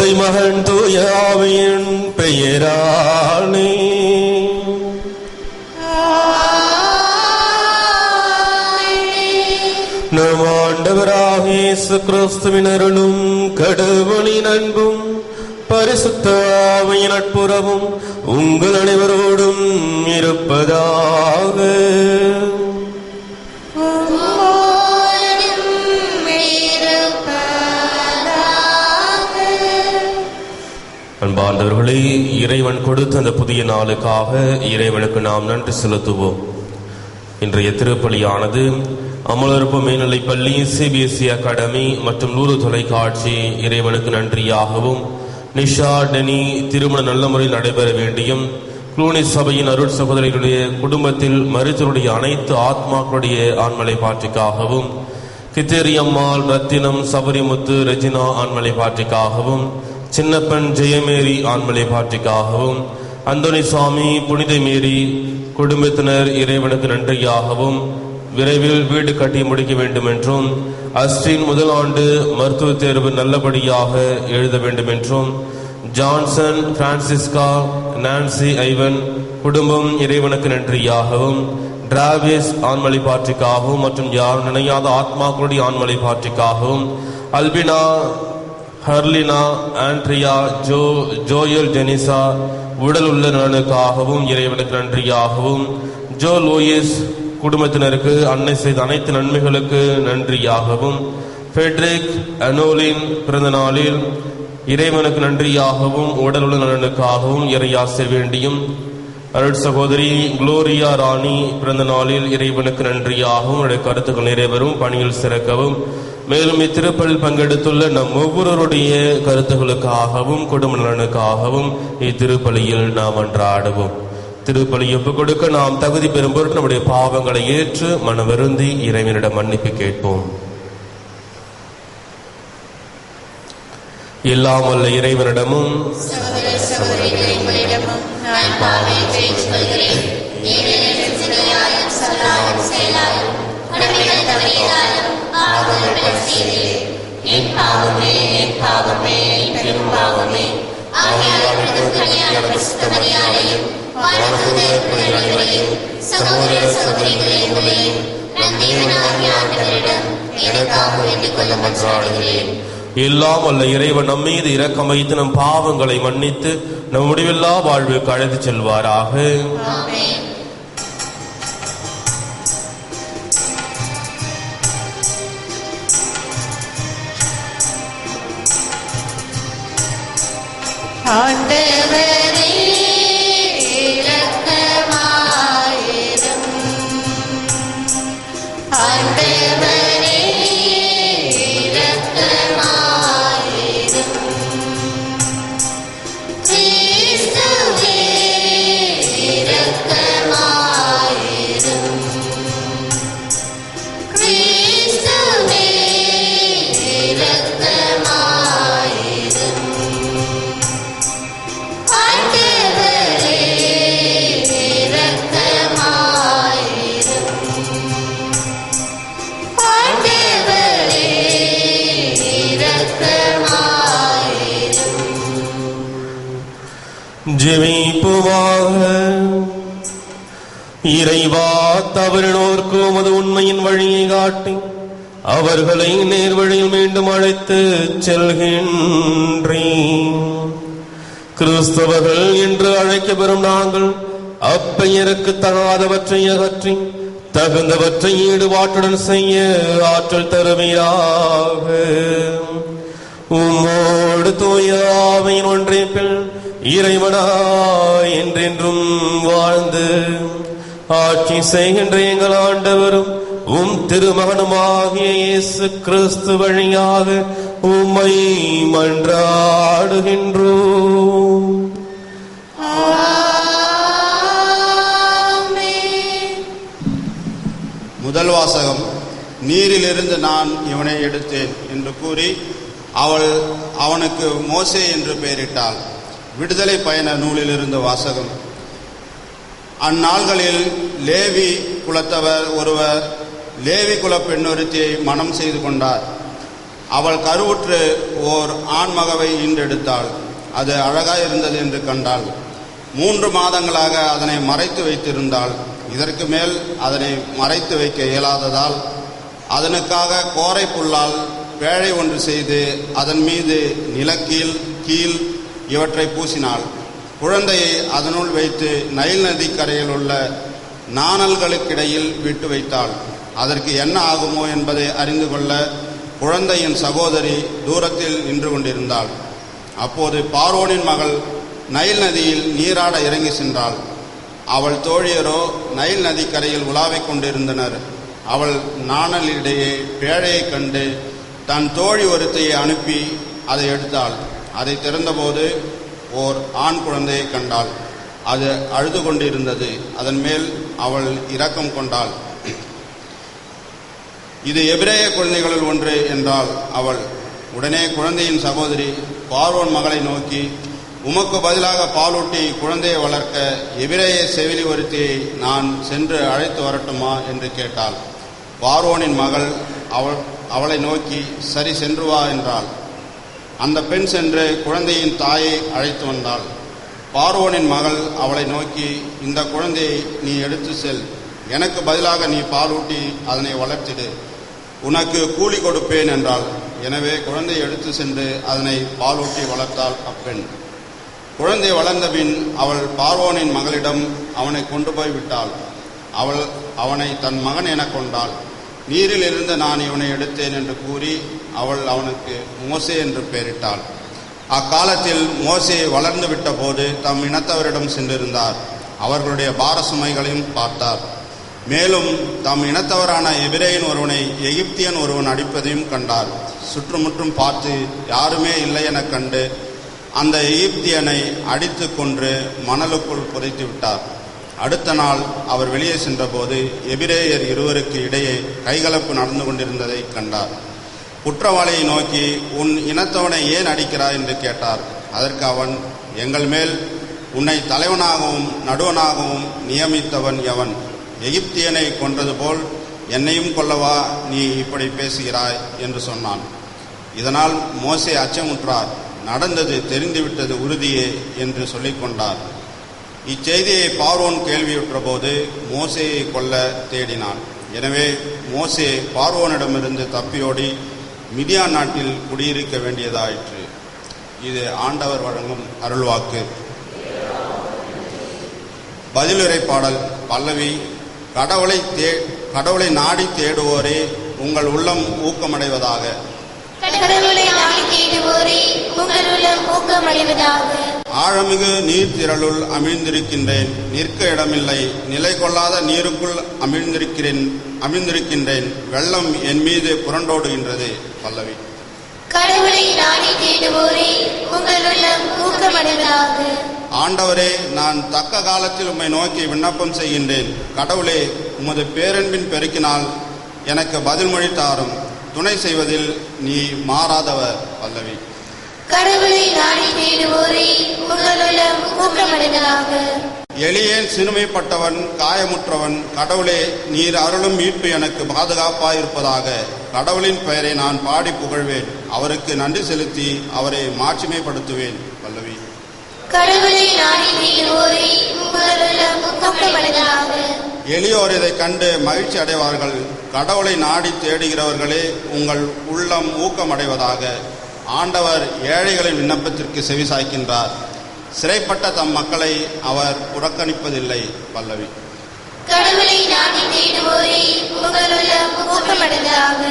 தந்தை மகன் தூய ஆவியின் பெயராலே. நம் ஆண்டவராக இயேசு கிறிஸ்துவின் அருளும் கடவுளின் அன்பும் பரிசுத்த ஆவியின் நட்புறவும் உங்கள் அனைவரோடும் இருப்பதாக. அன்பார்ந்தவர்களே, இறைவன் கொடுத்த அந்த புதிய நாளுக்காக இறைவனுக்கு நாம் நன்றி செலுத்துவோம். இன்றைய திருப்பலியானது அமலர்ப்பு மேல்நிலைப்பள்ளி, சிபிஎஸ்இ அகாடமி மற்றும் லூரு தொலைக்காட்சி இறைவனுக்கு நன்றியாகவும், நிஷா டெனி திருமண நல்ல முறையில் நடைபெற வேண்டியும், குளூனி சபையின் அருள் சகோதரிகளுடைய குடும்பத்தில் மருத்துவருடைய அனைத்து ஆத்மாக்களுடைய ஆண்மலை பாற்றிக்காகவும், கித்தேரியம்மாள், ரத்தினம், சபரிமுத்து, ரெஜினா ஆண்மலை பாற்றிக்காகவும், சின்னப்பன், ஜெயமேரி ஆண்மலை பாற்றிக்காகவும், அந்தோனி சுவாமி, புனித மேரி குடும்பத்தினர் இறைவனுக்கு நன்றியாகவும், விரைவில் வீடு கட்டி முடிக்க வேண்டும் என்றும், அஸ்டின் முதல் ஆண்டு மருத்துவ தேர்வு நல்லபடியாக எழுத வேண்டும் என்றும், ஜான்சன், பிரான்சிஸ்கா, நான்சி, ஐவன் குடும்பம் இறைவனுக்கு நன்றியாகவும், டிராவிஸ் ஆண்மலை பாற்றிக்காகவும் மற்றும் யார் நினையாத ஆத்மாக்களுடைய ஆண்மலை பாற்றிக்காகவும், அல்பினா, ஹர்லினா, ஆண்ட்ரியா, ஜோயல், டெனிசா உடல் உள்ள நலனுக்காகவும் இறைவனுக்கு நன்றியாகவும், ஜோ லூயிஸ் குடும்பத்தினருக்கு அன்னை செய்த அனைத்து நன்மைகளுக்கு நன்றியாகவும், ஃபெட்ரிக் அனோலின் பிறந்த நாளில் இறைவனுக்கு நன்றியாகவும் உடல் உள்ள நலனுக்காகவும் இறையாசை வேண்டியும், அருள் சகோதரி குளோரியா ராணி பிறந்த நாளில் இறைவனுக்கு நன்றியாகவும் உடைய கருத்துக்கள் நிறைவேறும் பணியில் சிறக்கவும், மேலும் இத்திருப்பலில் பங்கெடுத்துள்ள நம் ஒவ்வொருவருடைய கருத்துக்களுக்காகவும் குடும்ப நலனுக்காகவும் இத்திருப்பலியில் நாம் அன்றாடுவோம். திருப்பலி ஒப்புக் கொடுக்க நாம் தகுதி பெறும் பொருட்டு நம்முடைய பாவங்களை ஏற்று மனவருந்தி இறைவனிடம் மன்னிப்பு கேட்போம். எல்லாம் வல்ல இறைவனிடமும் எல்லாம் வல்ல இறைவன் நம் மீது இரக்கம் வைத்து நம் பாவங்களை மன்னித்து நம் முடிவில்லா வாழ்வுக்கு அழைத்து செல்வாராக. ஆண்டவரே இரக்கமாயிரும், ஆண்டவரே இரக்கமாயிரும், கிறிஸ்துவே இரக்கமாயிரும், கிறிஸ்துவே இரக்கமாயிரும், ஆண்டவரே இரக்கமாயிரும், ஆண்டவரே இரக்கமாயிரும். ஜெபிப்போமாக. இறைவா, தவறினோர்க்கு உமது உண்மையின் வழியை காட்டி அவர்களை நேர்வழியில் மீண்டும் அழைத்து செல்கின்றேன். கிறிஸ்தவர்கள் என்று அழைக்கப்பெறும் நாங்கள் அப்பெயருக்கு தகாதவற்றை அகற்றி தகுந்தவற்றை ஈடுபாட்டுடன் செய்ய ஆற்றல் தருவீராக. உம்மோடு தூய ஆவியின் ஒன்றிப்பில் இறைவனாய் என்றென்றும் வாழ்ந்து ஆட்சி செய்கின்ற எங்கள் ஆண்டவரும் உம் திருமகனுமாகிய இயேசு கிறிஸ்து வழியாக உம்மை மன்றாடுகின்றோம். முதல் வாசகம். நீரிலிருந்து நான் இவனை எடுத்தேன் என்று கூறி அவனுக்கு மோசே என்று பெயரிட்டாள். விடுதலை பயண நூலிலிருந்து வாசகம். அந்நாள்களில் லேவி குலத்தவர் ஒருவர் லேவி குல பெண்ணொருத்தியை மனம் செய்து கொண்டார். அவள் கருவுற்று ஓர் ஆண்மகவை ஈன்றெடுத்தாள். அது அழகாயிருந்தது என்று கண்டாள். 3 மாதங்களாக அதனை மறைத்து வைத்திருந்தாள். இதற்கு மேல் அதனை மறைத்து வைக்க இயலாததால் அதனுக்காக கோரை புல்லால் பேழை ஒன்று செய்து அதன் மீது நிலக்கீல் கீழ் இவற்றை பூசினாள். குழந்தையை அதனுள் வைத்து நைல் நதி கரையில் உள்ள நாணல்களுக்கிடையில் விட்டு வைத்தாள். அதற்கு என்ன ஆகுமோ என்பதை அறிந்து கொள்ள குழந்தையின் சகோதரி தூரத்தில் நின்று கொண்டிருந்தாள். அப்போது பார்வோனின் மகள் நைல் நதியில் நீராட இறங்கி சென்றாள். அவள் தோழியரோ நைல் நதி கரையில் உலாவிக் கொண்டிருந்தனர். அவள் நாணலிடையே பேழையை கண்டு தன் தோழி ஒருத்தையை அனுப்பி அதை எடுத்தாள். அதை திறந்தபோது ஓர் ஆண் குழந்தையை கண்டாள். அது அழுது கொண்டிருந்தது. அதன் மேல் அவள் இரக்கம் கொண்டாள். இது எபிரேய குழந்தைகளில் ஒன்று என்றாள் அவள். உடனே குழந்தையின் சகோதரி பார்வோன் மகளை நோக்கி, உமக்கு பதிலாக பாலூட்டி குழந்தையை வளர்க்க எபிரேய செவிலி ஒருத்தியை நான் சென்று அழைத்து வரட்டுமா என்று கேட்டாள். பார்வோனின் மகள் அவளை நோக்கி, சரி, சென்று வா என்றாள். அந்த பெண் சென்று குழந்தையின் தாயை அழைத்து வந்தாள். பார்வோனின் மகள் அவளை நோக்கி, இந்த குழந்தையை நீ எடுத்து செல், எனக்கு பதிலாக நீ பாலூட்டி அதனை வளர்த்திடு, உனக்கு கூலி கொடுப்பேன் என்றாள். எனவே குழந்தையை எடுத்து சென்று அதனை பாலூட்டி வளர்த்தாள் அப்பெண். குழந்தை வளர்ந்தபின் அவள் பார்வோனின் மகளிடம் அவனை கொண்டு போய் விட்டாள். அவள் அவனை தன் மகன் என கொண்டாள். நீரில் இருந்து நான் இவனை எடுத்தேன் என்று கூறி அவள் அவனுக்கு மோசே என்று பெயரிட்டாள். அக்காலத்தில் மோசே வளர்ந்து விட்ட போது தம் இனத்தவரிடம் சென்றிருந்தார். அவர்களுடைய பார சுமைகளையும் பார்த்தார். மேலும் தம் இனத்தவரான எபிரேயன் ஒருவனை எகிப்தியன் ஒருவன் அடிப்பதையும் கண்டார். சுற்றுமுற்றும் பார்த்து யாருமே இல்லை என கண்டு அந்த எகிப்தியனை அடித்து கொன்று மணலுக்குள் புதைத்து விட்டார். அடுத்த நாள் அவர் வெளியே சென்றபோது எபிரேயர் இருவருக்கு இடையே கைகலப்பு நடந்து கொண்டிருந்ததை கண்டார். குற்றவாளியை நோக்கி, உன் இனத்தவனை ஏன் அடிக்கிறாய் என்று கேட்டார். அதற்கு அவன், எங்கள் மேல் உன்னை தலைவனாகவும் நடுவனாகவும் நியமித்தவன் எவன்? எகிப்தியனை கொன்றது போல் என்னையும் கொல்லவா நீ இப்படி பேசுகிறாய் என்று சொன்னான். இதனால் மோசே அச்சமுற்றார். நடந்தது தெரிந்துவிட்டது உறுதியே என்று சொல்லிக்கொண்டார். இச்செய்தியை பார்வோன் கேள்வியுற்ற போது மோசேயை கொல்ல தேடினான். எனவே மோசே பார்வோனிடமிருந்து தப்பியோடி மிதியான் நாட்டில் குடியிருக்க வேண்டியதாயிற்று. இது ஆண்டவர் வழங்கும் அருள்வாக்கு. பதிலுரை பாடல் பல்லவி. கடவுளை நாடி தேடுவோரே உங்கள் உள்ளம் ஊக்கமடைவதாக. கடவுளை நாடி தேடுவோரே உங்கள் உள்ளம் ஊக்கமடைவதாக. ஆழமிகு நீர் திரளுள் அமிழ்ந்திருக்கின்றேன், நிற்க இடமில்லை, நிலை கொள்ளாத நீருக்குள் அமிழ்ந்திருக்கின்றேன், வெள்ளம் என் மீது புரண்டோடுகின்றது. பல்லவி. கடவுளை நாடி தேடுவோரே உங்கள் உள்ளம் ஊக்கமடைவதாக. ஆண்டவரே, நான் தக்க காலத்தில் உம்மை நோக்கி விண்ணப்பம் செய்கின்றேன். கடவுளே, உமது பேரன்பின் பெருக்கினால் எனக்கு பதில் மொழி தாரும். துணை செய்வதில் நீ மாறாதவர். பல்லவி. கடவுளை நாடி தேடுவோரே உங்கள் உள்ளம் ஊக்கமடைவதாக. எளியேன் சிறுமைப்பட்டவன் காயமுற்றவன். கடவுளே, நீர் அருளும் மீட்பு எனக்கு பாதுகாப்பாயிருப்பதாக. கடவுளின் பெயரை நான் பாடி புகழ்வேன். அவருக்கு நன்றி செலுத்தி அவரை மாட்சிமைப்படுத்துவேன். பல்லவி. கடவுளை நாடி தேடுவோரே உங்கள் உள்ளம் ஊக்கமடைவதாக. எளியோர் இதை கண்டு மகிழ்ச்சி அடைவார்கள். கடவுளை நாடி தேடுகிறவர்களே உங்கள் உள்ளம் ஊக்கமடைவதாக. ஆண்டவர் ஏழைகளின் விண்ணப்பத்திற்கு செவிசாய்க்கின்றார். சிறைப்பட்ட தம் மக்களை அவர் புறக்கணிப்பதில்லை. பல்லவி. கடவுளை நாடி தேடுவோரே உங்கள் உள்ளம் ஊக்கமடைவதாக.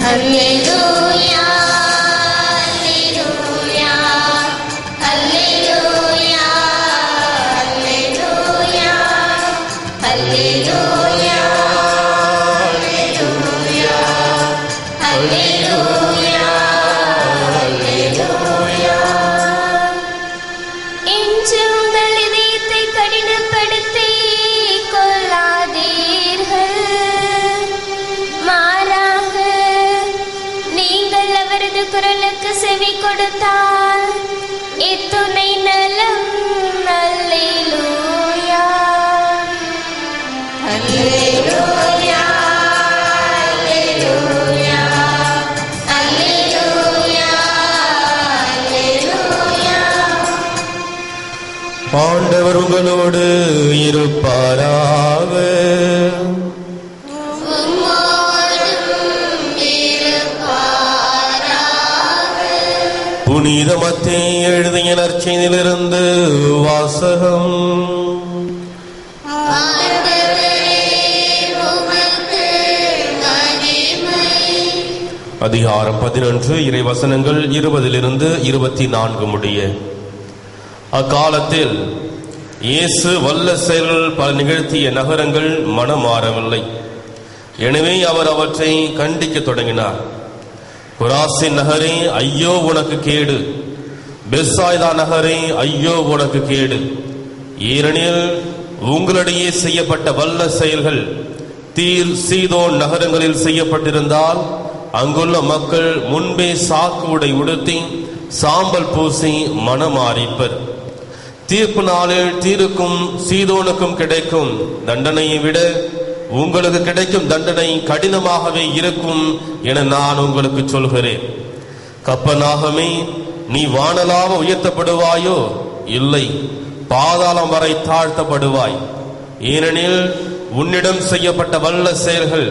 Alleluia, Alleluia, Alleluia, Alleluia, Alleluia, Alleluia, Alleluia, Alleluia. இன்று உங்கள் இதயத்தை கடினப்படுத்தி கொள்ளாதீர்கள், மாறாக நீங்கள் அவரது குரலுக்கு செவி கொடுத்தால் அல்லேலூயா அல்லேலூயா அல்லேலூயா அல்லேலூயா. ஆண்டவர் உங்களோடு இருப்பாராக. உம்மோடும் இருப்பாராக. புனித மத்தேயு எழுதிய நற்செய்தியிலிருந்து வாசகம். ஆண்டவரே, உமக்கு மகிமை. அதிகாரம் 11 இறைவசனங்கள் 20 24 முடிய. அக்காலத்தில் இயேசு வல்ல செயல்கள் பல நிகழ்த்திய நகரங்கள் மனம் மாறவில்லை. எனவே அவர் அவற்றை கண்டிக்க தொடங்கினார். கொராசின் நகரே, ஐயோ உனக்கு கேடு! பெத்சாய்தா நகரே, ஐயோ உனக்கு கேடு! ஏனெனில் உங்களிடையே செய்யப்பட்ட வல்ல செயல்கள் தீர் சீதோன் நகரங்களில் செய்யப்பட்டிருந்தால் அங்குள்ள மக்கள் முன்பே சாக்கு உடை உடுத்தி சாம்பல் பூசி மனமாறிப்பர். தீர்ப்பு நாளில் தீருக்கும் சீதோனுக்கும் கிடைக்கும் தண்டனையை விட உங்களுக்கு கிடைக்கும் தண்டனை கடினமாகவே இருக்கும் என நான் உங்களுக்கு சொல்கிறேன். கப்பனாகமே, நீ வானலாக உயர்த்தப்படுவாயோ? இல்லை, பாதாளம் வரை தாழ்த்தப்படுவாய். ஏனெனில் உன்னிடம் செய்யப்பட்ட வல்ல செயல்கள்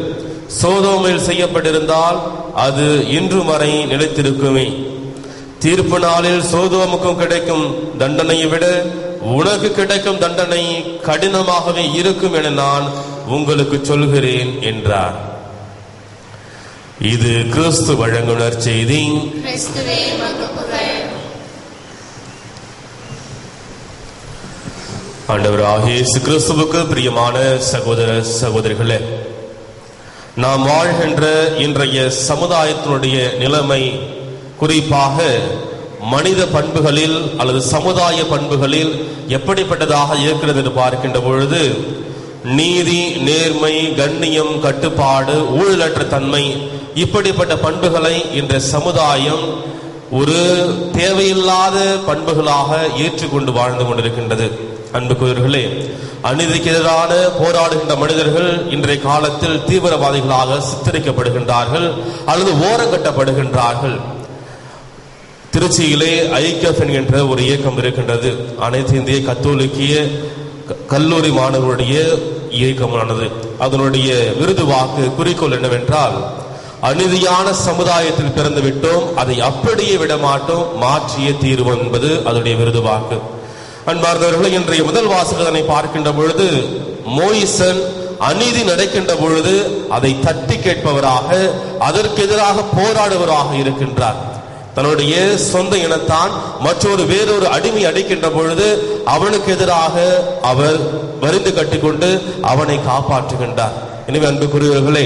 சோதோமில் செய்யப்பட்டிருந்தால் அது இன்று வரை நிலைத்திருக்குமே. தீர்ப்பு நாளில் சோதோமுக்கும் கிடைக்கும் தண்டனையை விட உனக்கு கிடைக்கும் தண்டனை கடினமாகவே இருக்கும் என நான் உங்களுக்கு சொல்கிறேன் என்றார். இது கிறிஸ்து வழங்கும் நற்செய்தி. கிறிஸ்துவே உமக்கு புகழ். ஆண்டவராகிய இயேசு கிறிஸ்துவுக்கு பிரியமான சகோதர சகோதரிகளே, நாம் வாழ்கின்ற இன்றைய சமுதாயத்தினுடைய நிலைமை குறிப்பாக மனித பண்புகளில் அல்லது சமுதாய பண்புகளில் எப்படிப்பட்டதாக இருக்கிறது என்று பார்க்கின்ற பொழுது, நீதி, நேர்மை, கண்ணியம், கட்டுப்பாடு, ஊழலற்ற தன்மை, இப்படிப்பட்ட பண்புகளை இந்த சமுதாயம் ஒரு தேவையில்லாத பண்புகளாக ஏற்றுக்கொண்டு வாழ்ந்து கொண்டிருக்கின்றது. அன்புக்குரியவர்களே, அநீதிக்கு எதிரான போராடுகின்ற மனிதர்கள் இன்றைய காலத்தில் தீவிரவாதிகளாக சித்தரிக்கப்படுகின்றார்கள் அல்லது ஓரங்கட்டப்படுகின்றார்கள். திருச்சியிலே ஐக்கியம் என்கின்ற ஒரு இயக்கம் இருக்கின்றது. அனைத்து இந்திய கத்தோலிக்கிய கல்லூரி மாணவர்களுடைய இயக்கமானது. அதனுடைய விருது வாக்கு குறிக்கோள் என்னவென்றால், அநீதியான சமுதாயத்தில் பிறந்து விட்டோம், அதை அப்படியே விட மாட்டோம், மாற்றிய தீர்வு என்பது அதனுடைய விருது வாக்கு. அன்பார்ந்தவர்களை, இன்றைய முதல் வாசகத்தை பார்க்கின்ற பொழுது மோயிசன் அநீதி நடக்கின்ற பொழுது அதை தட்டி கேட்பவராக, அதற்கு எதிராக போராடுவராக இருக்கின்றார். தன்னுடைய சொந்த இனத்தான் வேறொரு அடிமை அடிக்கின்ற பொழுது அவனுக்கு எதிராக அவர் வரிந்து கட்டிக்கொண்டு அவனை காப்பாற்றுகின்றார். எனவே அன்புக்குரியவர்களே,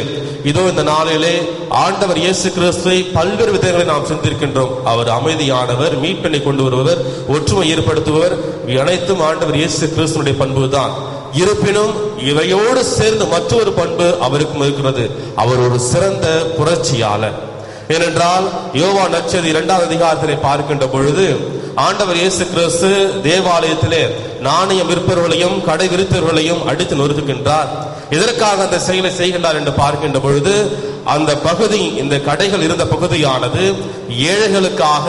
இதோ இந்த நாளிலே ஆண்டவர் இயேசு கிறிஸ்துவை பல்வேறு விதங்களை நாம் சிந்திருக்கின்றோம். அவர் அமைதியானவர், மீட்பினை கொண்டு வருபவர், ஒற்றுமை ஏற்படுத்துபவர். அனைத்தும் ஆண்டவர் இயேசு கிறிஸ்துடைய பண்பு தான். இருப்பினும் இவையோடு சேர்ந்து மற்றொரு பண்பு அவருக்கும் இருக்கிறது. அவர் ஒரு சிறந்த புரட்சியாளர். ஏனென்றால் யோவான் நற்செய்தி 2ஆம் அதிகாரத்திலே பார்க்கின்ற பொழுது ஆண்டவர் இயேசு கிறிஸ்து தேவாலயத்திலே நாணயம் விற்பவர்களையும் கடை விரித்தவர்களையும் அடித்து நொறுக்குகின்றார். எதற்காக அந்த செயலை செய்கின்றார் என்று பார்க்கின்ற பொழுது, அந்த பகுதி, இந்த கடைகள் இருந்த பகுதியானது ஏழைகளுக்காக,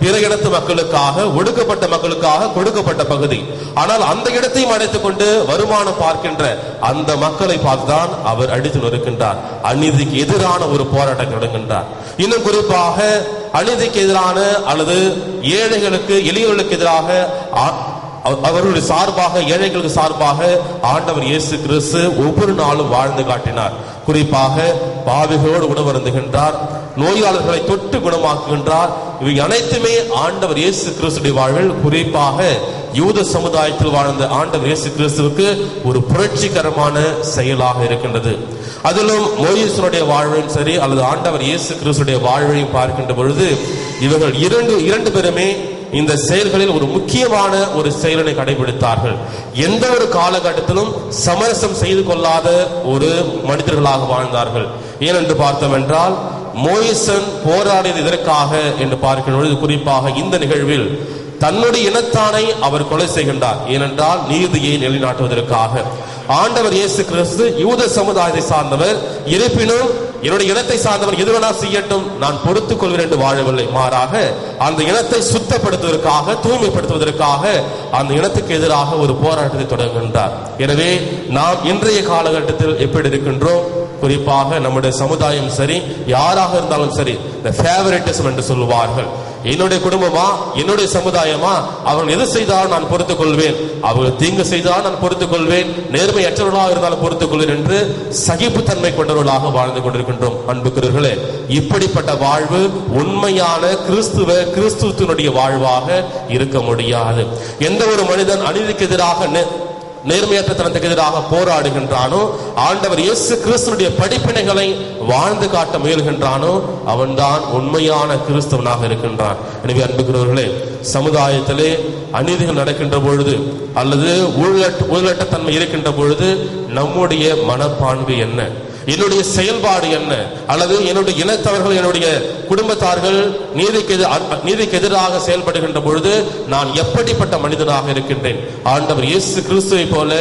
பிற இடத்து மக்களுக்காக, ஒடுக்கப்பட்ட மக்களுக்காக கொடுக்கப்பட்ட பகுதி. ஆனால் அந்த இடத்தையும் அடைத்துக் கொண்டு வருமானம் பார்க்கின்ற அந்த மக்களை பார்த்துதான் அவர் அடித்து நொறுக்கின்றார். அநீதிக்கு எதிரான ஒரு போராட்டம் தொடங்குகின்றார். இன்னும் குறிப்பாக அநீதிக்கு எதிரான அல்லது ஏழைகளுக்கு, எளியவர்களுக்கு எதிராக அவர்களுடைய சார்பாக, ஏழைகளுக்கு சார்பாக ஆண்டவர் இயேசு கிறிஸ்து ஒவ்வொரு நாளும் வாழ்ந்து காட்டினார். குறிப்பாக பாவிகளோடு உணவருந்துகின்றார், நோயாளர்களை தொட்டு குணமாக்குகின்றார். இவை அனைத்துமே ஆண்டவர் இயேசு கிறிஸ்துடைய வாழ்வில், குறிப்பாக யூத சமுதாயத்தில் வாழ்ந்த ஆண்டவர் இயேசு கிறிஸ்துவுக்கு ஒரு புரட்சிகரமான செயலாக இருக்கின்றது. அதிலும் மோயிசனுடைய வாழ்வையும் சரி அல்லது ஆண்டவர் இயேசு கிறிஸ்துடைய வாழ்வையும் பார்க்கின்ற பொழுது இவர்கள் இரண்டு பேருமே இந்த செயல்களில் ஒரு முக்கியமான ஒரு செயலை கடைபிடித்தார்கள். எந்த ஒரு காலகட்டத்திலும் சமரசம் செய்து கொள்ளாத ஒரு மனிதர்களாக வாழ்ந்தார்கள். ஏனென்று பார்த்தோம் என்றால், மோயிசன் போராடியது எதற்காக என்று பார்க்கின்ற பொழுது, குறிப்பாக இந்த நிகழ்வில் தன்னுடைய இனத்தானை அவர் கொலை செய்கின்றார். ஏனென்றால் நீதியை நிலைநாட்டுவதற்காக. ஆண்டவர் இயேசு கிறிஸ்து யூத சமுதாயத்தை சார்ந்தவர். இருப்பினும் என்னுடைய இனத்தை சார்ந்தவர் எதுவனா செய்யட்டும், நான் பொறுத்துக் கொள்வேன் என்று வாழவில்லை. மாறாக அந்த இனத்தை சுத்தப்படுத்துவதற்காக, தூய்மைப்படுத்துவதற்காக அந்த இனத்துக்கு எதிராக ஒரு போராட்டத்தை தொடங்குகின்றார். எனவே நாம் இன்றைய காலகட்டத்தில் எப்படி இருக்கின்றோம்? குறிப்பாக நம்முடைய சமுதாயம் சரி, யாராக இருந்தாலும் சரி, இந்த ஃபேவரிட்டிசம் என்று சொல்லுவார்கள். என்னுடைய குடும்பமா, என்னுடைய சமுதாயமா, அவர்கள் எது செய்தாலும் நான் பொறுத்துக் கொள்வேன், அவர்கள் தீங்கு செய்தால் நான் பொறுத்துக் கொள்வேன், நேர்மையற்றவர்களாக இருந்தாலும் பொறுத்துக் கொள்வேன் என்று சகிப்புத்தன்மை கொண்டவர்களாக வாழ்ந்து கொண்டிருக்கின்றோம். அன்புக்குரியவர்களே, இப்படிப்பட்ட வாழ்வு உண்மையான கிறிஸ்துவத்தினுடைய வாழ்வாக இருக்க முடியாது. எந்த ஒரு மனிதன் அநீதிக்கு எதிராக, நேர்மையற்றத்தனத்துக்கு எதிராக போராடுகின்றானோ, ஆண்டவர் இயேசு கிறிஸ்துவினுடைய படிப்பினைகளை வாழ்ந்து காட்ட முயல்கின்றானோ, அவன்தான் உண்மையான கிறிஸ்தவனாக இருக்கின்றான். எனவே அன்புக்குரியவர்களே, சமுதாயத்திலே அநீதிகள் நடக்கின்ற பொழுது அல்லது ஊழலற்றத்தன்மை இருக்கின்ற பொழுது நம்முடைய மனப்பான்மை என்ன, என்னுடைய செயல்பாடு என்ன, அல்லது என்னுடைய இனத்தவர்கள், என்னுடைய குடும்பத்தார்கள் நீதிக்கு எதிராக செயல்படுகின்ற பொழுது நான் எப்படிப்பட்ட மனிதனாக இருக்கின்றேன்? ஆண்டவர் இயேசு கிறிஸ்துவை போல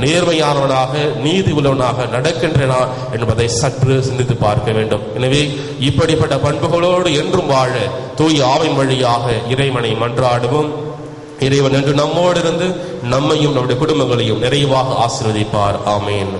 நேர்மையானவனாக, நீதி உள்ளவனாக நடக்கின்றனா என்பதை சற்று சிந்தித்து பார்க்க வேண்டும். எனவே இப்படிப்பட்ட பண்புகளோடு என்றும் வாழ தூய ஆவின் வழியாக இறைவனை மன்றாடுவோம். இறைவன் என்று நம்மோடு இருந்து நம்மையும் நம்முடைய குடும்பங்களையும் நிறைவாக ஆசீர்வதிப்பார். ஆமேன்.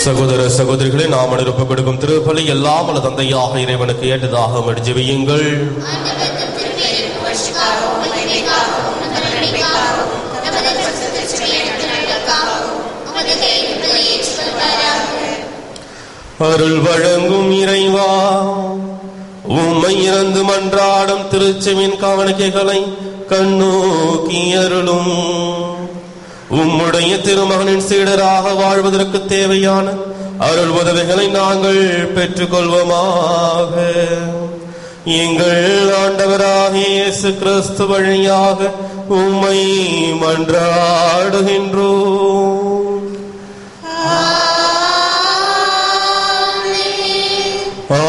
சகோதர சகோதரிகளே, நாம் அனுப்ப கொடுக்கும் திருப்பலி எல்லாம் அல்ல தந்தையாக இறைவனுக்கு ஏற்றதாக ஜெபியுங்கள். அருள் வழங்கும் இறைவா, உம்மை இறந்து மன்றாடும் திருச்செவின் காணிக்கைகளை கண்ணோக்கி அருளும். உம்முடைய திருமகனின் சீடராக வாழ்வதற்கு தேவையான அருள் உதவிகளை நாங்கள் பெற்றுக்கொள்வோமாக. எங்கள் ஆண்டவராகிய இயேசு கிறிஸ்து வழியாக உம்மை மன்றாடுகின்றோம்.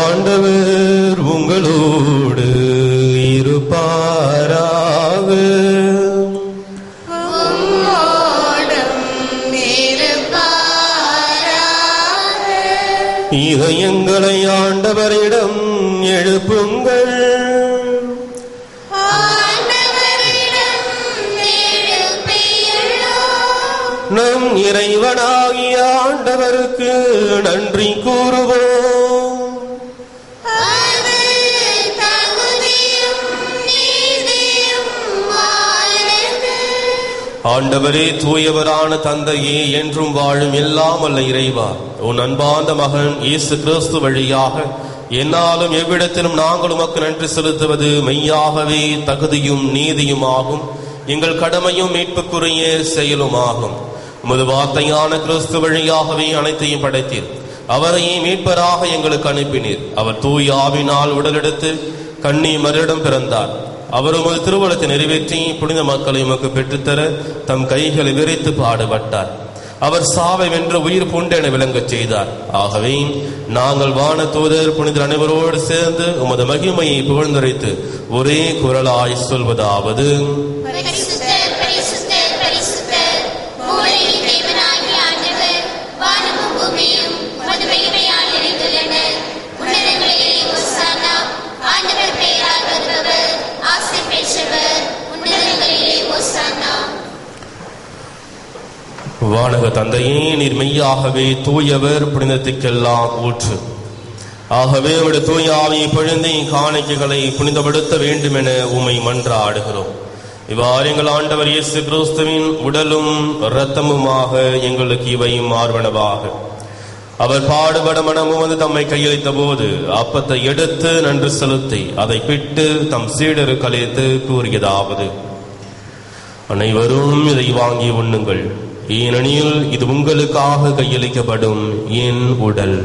ஆண்டவர் உங்களோடு இருப்பாராக. இதயங்களை ஆண்டவரிடம் எழுப்புங்கள். நம் இறைவனாகிய ஆண்டவருக்கு நன்றி கூறுவோம். ஆண்டவரே, தூயவரான தந்தையே, என்றும் வாழும் எல்லாம் வல்ல இறைவா, உன் அன்பார்ந்த மகன் இயேசு கிறிஸ்து வழியாக என்னாலும் எவ்விடத்திலும் நாங்கள் உமக்கு நன்றி செலுத்துவது மெய்யாகவே தகுதியும் நீதியுமாகும், எங்கள் கடமையும் மீட்புக்குரிய செயலுமாகும். உமது வார்த்தையான கிறிஸ்து வழியாகவே அனைத்தையும் படைத்தீர். அவரையே மீட்பராக எங்களுக்கு அனுப்பினீர். அவர் தூய ஆவினால் உடலெடுத்து கன்னி மரிடம் பிறந்தார். அவர் உமது திருவுளத்தை நிறைவேற்றி புனித மக்களை உமக்கு பெற்றுத்தர தம் கைகளை விரித்து பாடுபட்டார். அவர் சாவை வென்று உயிர் பூண்டு என விளங்கச் செய்தார். ஆகவே நாங்கள் வான தூதர் புனிதர் அனைவரோடு சேர்ந்து உமது மகிமையை புகழ்ந்துரைத்து ஒரே குரலாய் சொல்வதாவது: பரிசுத்தர், பரிசுத்தர், பரிசுத்தர், மூவரின் தேவனாகிய ஆண்டவர், வானமும் பூமியும் உமது மகிமையால் நிறைந்துள்ளன. உன்னதங்களிலே ஓசானா. ஆண்டவர் பெயரால் வருபவர் ஆசி பெற்றவர். உன்னதங்களிலே ஓசானா. வானக தந்தையே, நீர் மெய்யாகவே தூயவர், புனிதத்துக்கெல்லாம் ஊற்று. ஆகவே உடைய தூய ஆவியை பொழிந்து காணிக்கைகளை புனிதப்படுத்த வேண்டும் என உம்மை மன்றாடுகிறோம். இவ்வாறு எங்கள் ஆண்டவர் இயேசு கிறிஸ்துவின் உடலும் இரத்தமுமாக எங்களுக்கு இவை மார்பனவாக. அவர் பாடுபட மனமும் வந்து தம்மை கையளித்த போது அப்பத்தை எடுத்து நன்றி செலுத்தி அதை பிட்டு தம் சீடருக்கு அளித்து கூறியதாவது: அனைவரும் இதை வாங்கி உண்ணுங்கள், ஏனெனில் இது உங்களுக்காக கையளிக்கப்படும் என் உடல்.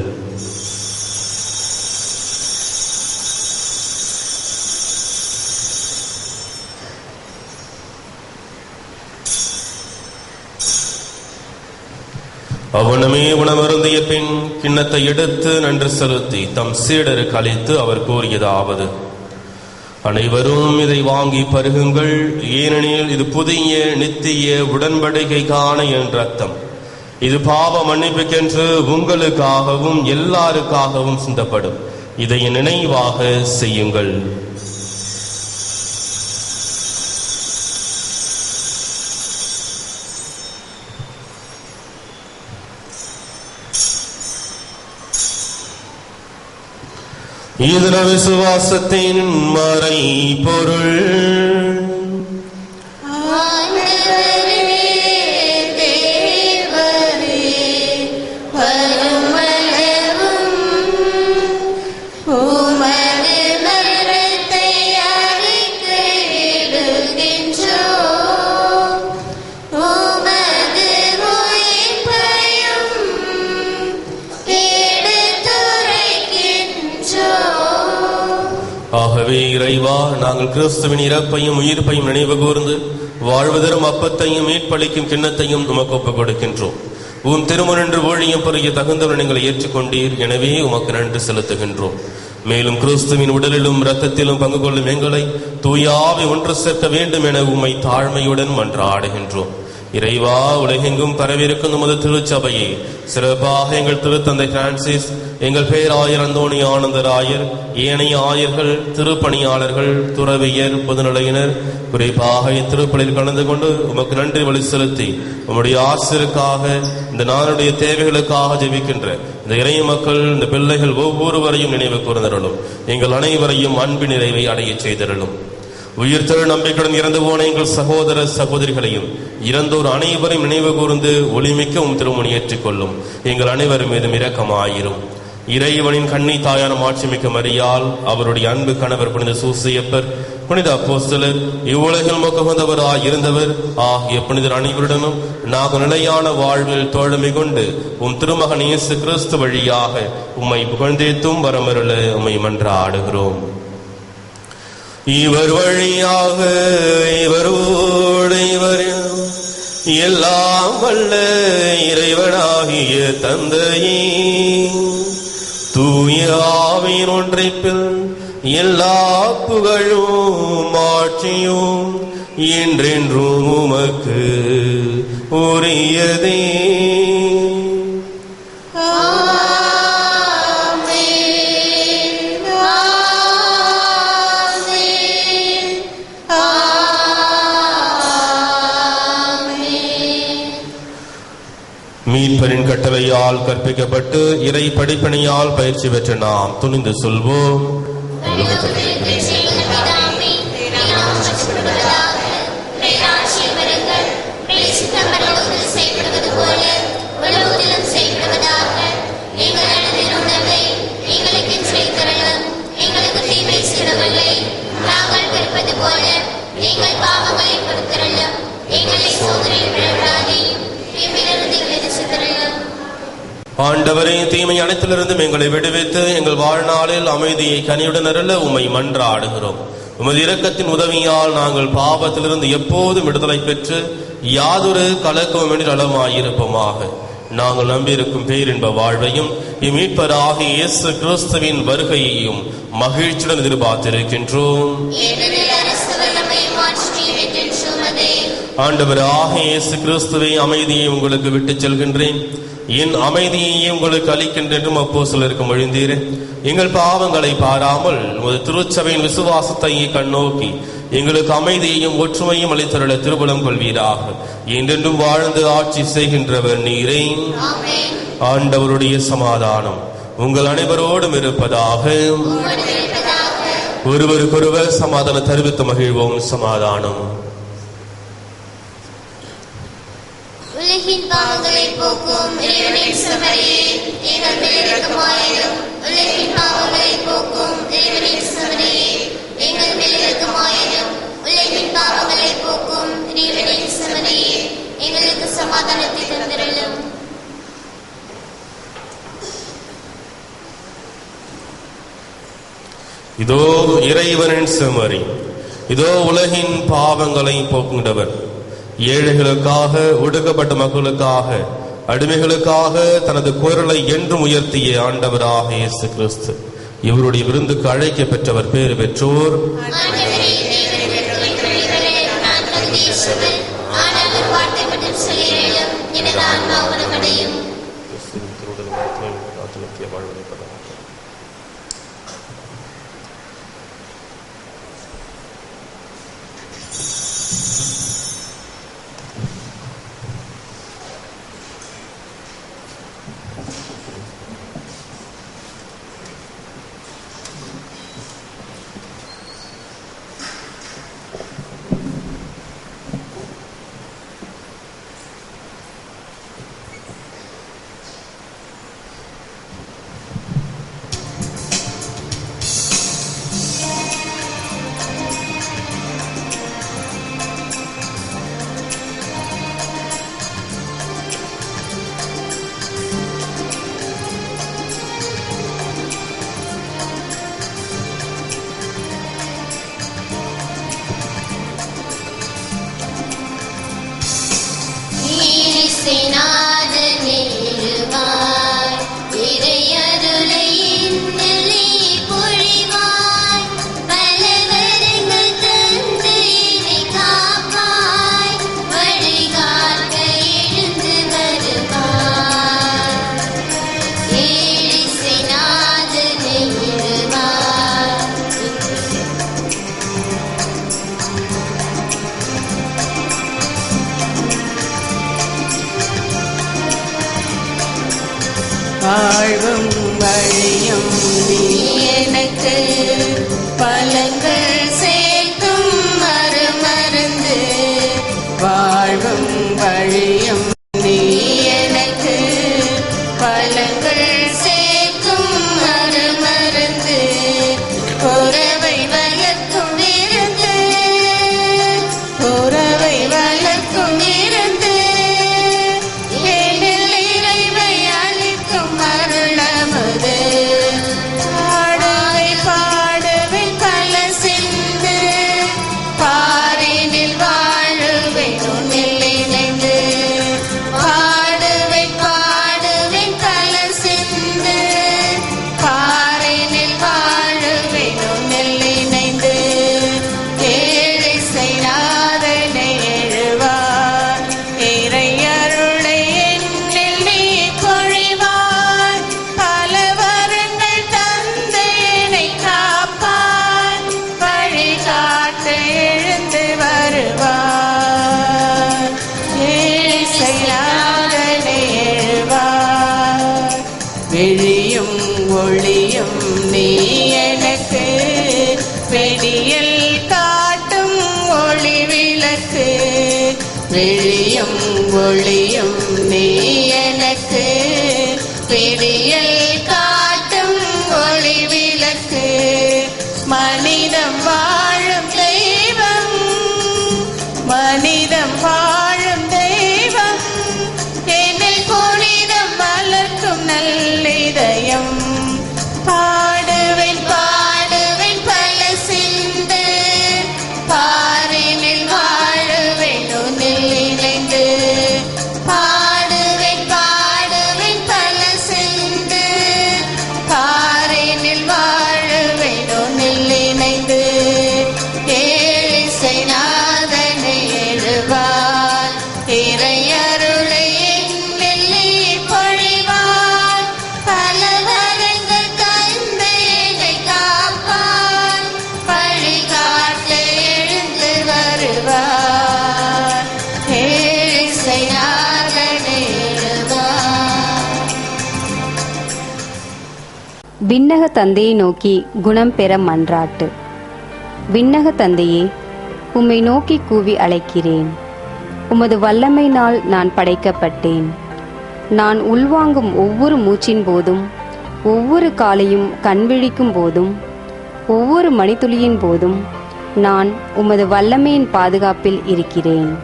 அவனுமே உணவருந்திய பின் கிண்ணத்தை எடுத்து நன்றி செலுத்தி தம் சீடருக்கு அளித்து அவர் கூறியதாவது: அனைவரும் இதை வாங்கி பருகுங்கள், ஏனெனில் இது புதிய நித்திய உடன்படிக்கைக்கான என் ரத்தம். இது பாவ மன்னிப்புக்கென்று உங்களுக்காகவும் எல்லாருக்காகவும் சிந்தப்படும். இதை நினைவாக செய்யுங்கள். இதர விசுவாசத்தின் மறை பொருள். ஆகவே இறைவா, நாங்கள் கிறிஸ்துவின் இறப்பையும் உயிர்ப்பையும் நினைவு கூர்ந்து வாழ்வதரும் அப்பத்தையும் மீட்பளிக்கும் கிண்ணத்தையும் உமக்கு ஒப்புக் கொடுக்கின்றோம். உம் திருமுன்று ஊழியம் புரிய தகுந்தவர் நீங்கள் ஏற்றுக்கொண்டீர். எனவே உமக்கு நன்றி செலுத்துகின்றோம். மேலும் கிறிஸ்துவின் உடலிலும் இரத்தத்திலும் பங்கு கொள்ளும் எங்களை தூயாவி ஒன்று சேர்க்க வேண்டும் என உம்மை தாழ்மையுடன் மன்றாடுகின்றோம். இறைவா, உலகெங்கும் பரவிருக்கும் உமது திருச்சபையை சிறப்பாக எங்கள் திருத்தந்தை பிரான்சிஸ், எங்கள் பேராயர் அந்தோணி ஆனந்தராயர், ஏனைய ஆயர்கள், திருப்பணியாளர்கள், துறவியர், பொதுநிலையினர் குறிப்பாக இத்திருப்பலில் கலந்து கொண்டு உமக்கு நன்றி வழி செலுத்தி உம்முடைய ஆசிரியருக்காக இந்த நாளுடைய தேவைகளுக்காக ஜெபிக்கின்ற இந்த இறை மக்கள், இந்த பிள்ளைகள் ஒவ்வொருவரையும் நினைவு கூர்ந்தருளும். எங்கள் அனைவரையும் அன்பு நிறைவை அடைய செய்தருளும். உயிர்த்தெழு நம்பிக்கையுடன் இறந்து போன எங்கள் சகோதர சகோதரிகளையும் இறந்தோர் அனைவரையும் நினைவு கூர்ந்து ஒளிமிக்க உம் திருமணி ஏற்றுக்கொள்ளும். எங்கள் அனைவரும் மீதும் இரக்கமாயிரும். இறைவனின் கண்ணி தாயான மாட்சிமிக்க மரியாள், அவருடைய அன்பு கணவர் புனித சூசையப்பர், புனித அப்போஸ்தலர், இவ்வுலகில் முகவந்தவராய் இருந்தவர் ஆகிய புனிதர் அனைவருடனும் நாங்கள் நிலையான வாழ்வில் தோழமை கொண்டு உம் திருமகன் இயேசு கிறிஸ்து வழியாக உம்மை புகழ்ந்தேத்தும் வரமருள உம்மை மன்றாடுகிறோம். இவர் வழியாக இவரோடு இவரில் எல்லாம் வல்ல இறைவனாகிய தந்தையே, தூய ஆவியின் ஒன்றைப்பில் எல்லா புகழும் ஆட்சியும் என்றென்றும் உமக்கு உரியதே. மீட்பரின் கட்டளையால் கற்பிக்கப்பட்டு இறை படிப்பனையால் பயிற்சி பெற்ற நாம் துணிந்து சொல்வோம்: ஆண்டவரே, தீமை அனைத்திலிருந்தும் எங்களை விடுவித்து எங்கள் வாழ்நாளில் அமைதியை கனியுடன் அருள உம்மை மன்றாடுகிறோம். உமது இரக்கத்தின் உதவியால் நாங்கள் பாவத்திலிருந்து எப்போதும் விடுதலை பெற்று யாதொரு கலக்கமின்றி நலமாயிருப்போமாக. நாங்கள் நம்பியிருக்கும் பேரின்ப வாழ்வையும் இம்மீட்பராகிய இயேசு கிறிஸ்துவின் வருகையையும் மகிழ்ச்சியுடன் எதிர்பார்த்திருக்கின்றோம். ஆண்டவராகிய இயேசு கிறிஸ்துவை அமைதியை உங்களுக்கு விட்டுச் செல்கின்றேன், என் அமைதியையும் உங்களுக்கு அளிக்கின்றேன் அப்போஸ்தலருக்கு மொழிந்தீரே. எங்கள் பாவங்களை பாராமல் உமது திருச்சபையின் விசுவாசத்தை கண்ணோக்கி எங்களுக்கு அமைதியையும் ஒற்றுமையும் அளித்தருள திருபுலம் கொள்வீராக. என்றென்றும் வாழ்ந்து ஆட்சி செய்கின்றவர் நீரே. ஆண்டவருடைய சமாதானம் உங்கள் அனைவரோடும் இருப்பதாக. ஒருவருக்கொருவர் சமாதானம் தெரிவித்து மகிழ்வோம். சமாதானம். உலகின் பாவங்களை போக்கும் இறைவனின் செம்மறியே, எங்கள் மேல் இரக்கமாயிரும். உலகின் பாவங்களை போக்கும் இறைவனின் செம்மறியே, எங்கள் மேல் இரக்கமாயிரும். உலகின் பாவங்களை போக்கும் இறைவனின் செம்மறியே, எங்களுக்கு சமாதானத்தை தந்திரலும். இதோ இறைவனின் செம்மறி, இதோ உலகின் பாவங்களை போக்குண்டவர். ஏழைகளுக்காக, ஒடுக்கப்பட்ட மக்களுக்காக, அடிமைகளுக்காக தனது குரலை என்றும் உயர்த்திய ஆண்டவராக இயேசு கிறிஸ்து. இவருடைய விருந்துக்கு அழைக்க பெற்றவர் பேறு பெற்றோர். வாழ்வும் வழியும் நீ எனக்கு, பலங்கள் சேர்க்கும் மறுமருந்து. வாழ்வும் வழியும் நீ எனக்கு, பலங்கள் சேர்க்கும் மறுமருந்து. உறவை வளர்க்கும் விருந்து, உறவை வளர்க்கும் விருந்து. வெளியும் ஒளியும் நீ எனக்கு, வெடியல் காட்டும் ஒளி விளக்கு. வெளியும் ஒளியும் நீ எனக்கு, வெடியல் காட்டும் ஒளி விளக்கு. மனிதம் வாழும் தெய்வம், மனிதம் வாழும் தெய்வம். என்னில் புனிதம் வளர்க்கும் நல்லிதயம். பாடுவேன் பாடுவேன் பல சிந்து, விண்ணக தந்தையை நோக்கி குணம் பெற மன்றாட்டு. விண்ணக தந்தையே, உம்மை நோக்கி கூவி அழைக்கிறேன். உமது வல்லமையினால் நான் படைக்கப்பட்டேன். நான் உள்வாங்கும் ஒவ்வொரு மூச்சின் போதும், ஒவ்வொரு காலையும் கண்விழிக்கும் போதும், ஒவ்வொரு மணித்துளியின் போதும் நான் உமது வல்லமையின் பாதுகாப்பில் இருக்கிறேன்.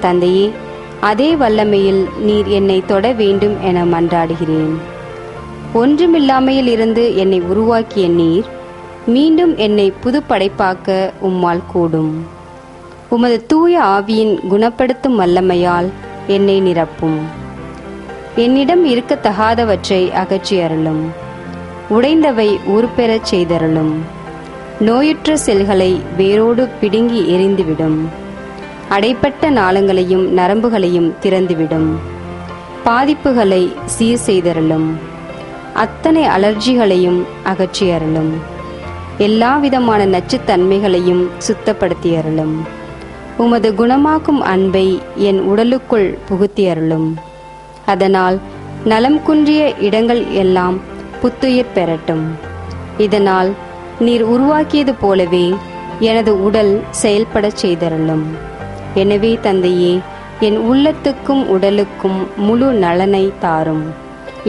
தந்தையே, அதே வல்லமையில் நீர் என்னை தொட வேண்டும் என மன்றாடுகிறேன். ஒன்றுமில்லாமையில் இருந்து என்னை உருவாக்கிய நீர் மீண்டும் என்னை புது படைப்பாக்க உம்மால் கூடும். உமது தூய ஆவியின் குணப்படுத்தும் வல்லமையால் என்னை நிரப்பும். என்னிடம் இருக்கத்தகாதவற்றை அகற்றி அருளும். உடைந்தவை உருப்பெறச் செய்தருளும். நோயுற்ற செல்களை வேரோடு பிடுங்கி எறிந்துவிடும். அடைப்பட்ட நாளங்களையும் நரம்புகளையும் திறந்துவிடும். பாதிப்புகளை சீர் செய்தருளும். அத்தனை அலர்ஜிகளையும் அகற்றி அருளும். எல்லாவிதமான நச்சுத்தன்மைகளையும் சுத்தப்படுத்தி அருளும். உமது குணமாக்கும் அன்பை என் உடலுக்குள் புகுத்தி அருளும். அதனால் நலம் குன்றிய இடங்கள் எல்லாம் புத்துயிர் பெறட்டும். இதனால் நீர் உருவாக்கியது போலவே எனது உடல் செயல்படச் செய்தருளும். எனவே தந்தையே, என் உள்ளத்துக்கும் உடலுக்கும் முழு நலனை தாரும்.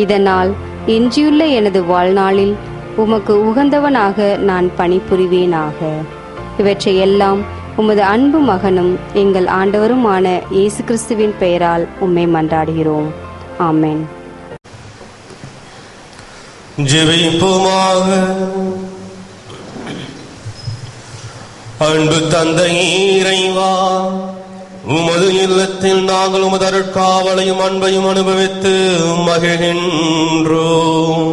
இதனால் எஞ்சியுள்ள எனது வாழ்நாளில் உமக்கு உகந்தவனாக நான் பணிபுரிவேனாக. இவற்றை எல்லாம் உமது அன்பு மகனும் எங்கள் ஆண்டவருமான இயேசு கிறிஸ்துவின் பெயரால் உம்மை மன்றாடுகிறோம். ஆமென். ஜெபிப்போமாக. அன்பு தந்தையே இறைவா, உமது இல்லத்தில் நாங்கள் உமது அருட்காவலையும் அன்பையும் அனுபவித்து மகிழ்கின்றோம்.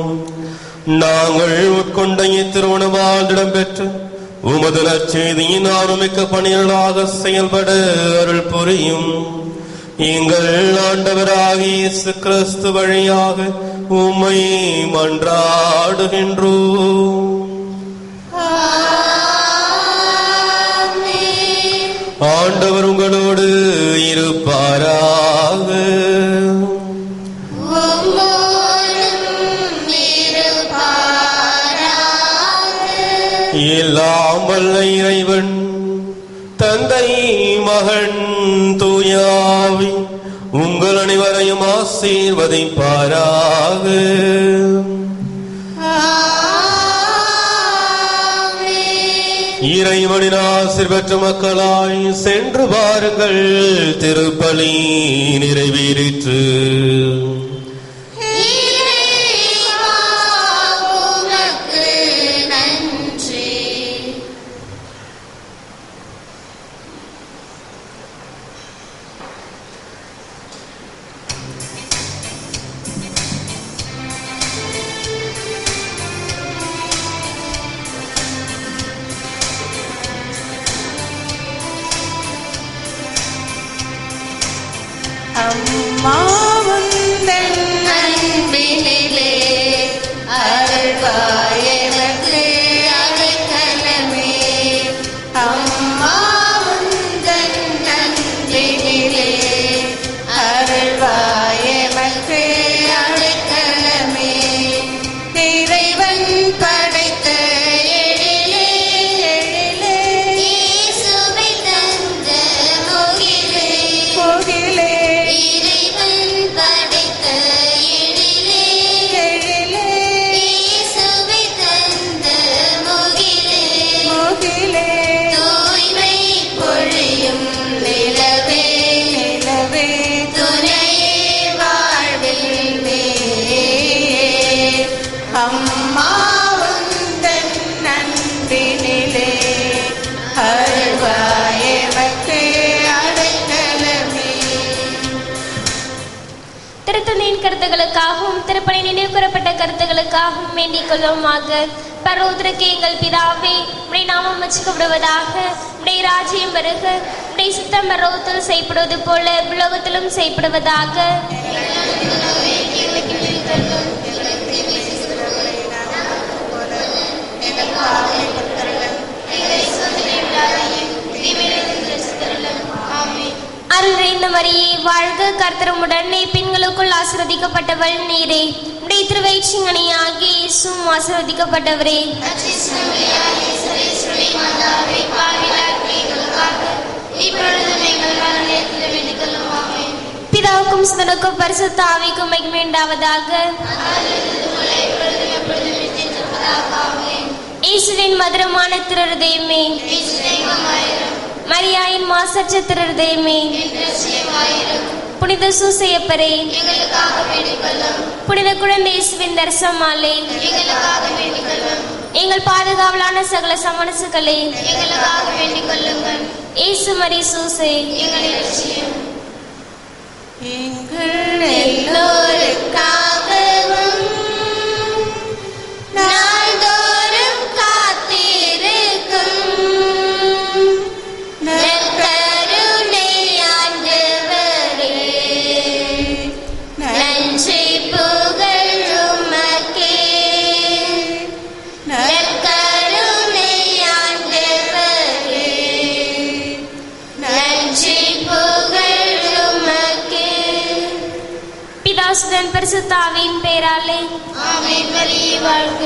நாங்கள் உட்கொண்ட திருமணவால் இடம்பெற்று உமது நற்செய்தியின் ஆர்வமிக்க பணிகளாக செயல்பட அருள் புரியும். எங்கள் ஆண்டவராகிய இயேசு கிறிஸ்து வழியாக உம்மை மன்றாடுகின்றோம். ஆண்டவர் உங்களோடு இருப்பாராக. எல்லாம் வல்ல இறைவன் தந்தை, மகன், தூயாவி உங்கள் அனைவரையும் ஆசீர்வதிப்பாராக. இறைவனின் ஆசீர் பெற்ற மக்களாய் சென்று பாருங்கள். திருப்பலி நிறைவேறிற்று. அம்மாவுந்தன் அன்பினிலே அருள்வாயவர்க்கு அடைக்கலமே. அம்மாவுந்தன் அன்பினிலே அருள்வாயவர்க்கு அடைக்கலமே. இறைவன் படைத்த எழிலே எழிலே இயேசுவை தந்த முகிலே முகிலே இறைவன் படைத்த எழிலே எழிலே இயேசுவை தந்த முகிலே முகிலே தூய்மை பொழியும் நிலவே நிலவே துணையே வாழ்வில் நீயே. அம்மாவுந்தன் அன்பினிலே அருள்வாயவர்க்கு அடைக்கலமே. திருத்தந்தையின் கருத்துகளுக்காகவும் திருப்பணி நினைவு கூறப்பட்ட கருத்துகளுக்காகவும் வேண்டிக் கொள்வோமாக. பரலோகத்திற்கு எங்கள் பிதாவே, உம்முடைய நாமம் உச்சரிக்கப்படுவதாக. உம்முடைய ராஜ்யம் வருக. உம்முடைய சித்தம் பரலோகத்தில் செய்யப்படுவது போல உலகத்திலும் செய்யப்படுவதாக. அருள் நிறைந்த மரியே வாழ்க, கர்த்தர் உம்முடனே பெண்களுக்குள் ஆசீர்வதிக்கப்பட்டவள் நீரே. உடைய திருவயிற்றிங்கனியாகி இயேசுவும் ஆசீர்வதிக்கப்பட்டவரே. பிதாவுக்கும் சுதனுக்கும் பரிசுத்த ஆவிக்கும் மகிமை உண்டாவதாக. இயேசுவின் மதுரமான திருஹிருதயமே, மரியாயின் மாசற்ற திருஹிருதயமே, புனித சூசையப்பரே, புனித குழந்தை இயேசுவின் தரிசனமாலே, எங்கள் பாதுகாவலான சகல சமணசுகளே, இயேசு மரி சூசை, எங்கள் எல்லோருக்காகவும் நாள்தோறும் காத்திருக்கும் நற்கருணை ஆண்டவரே, நன்றி புகழ் உமக்கே. நற்கருணை ஆண்டவரே, நன்றி புகழ் உமக்கே. பிதாசுதன் பரிசுத்த ஆவியின் பெயராலே ஆமென். மரியே வாழ்க.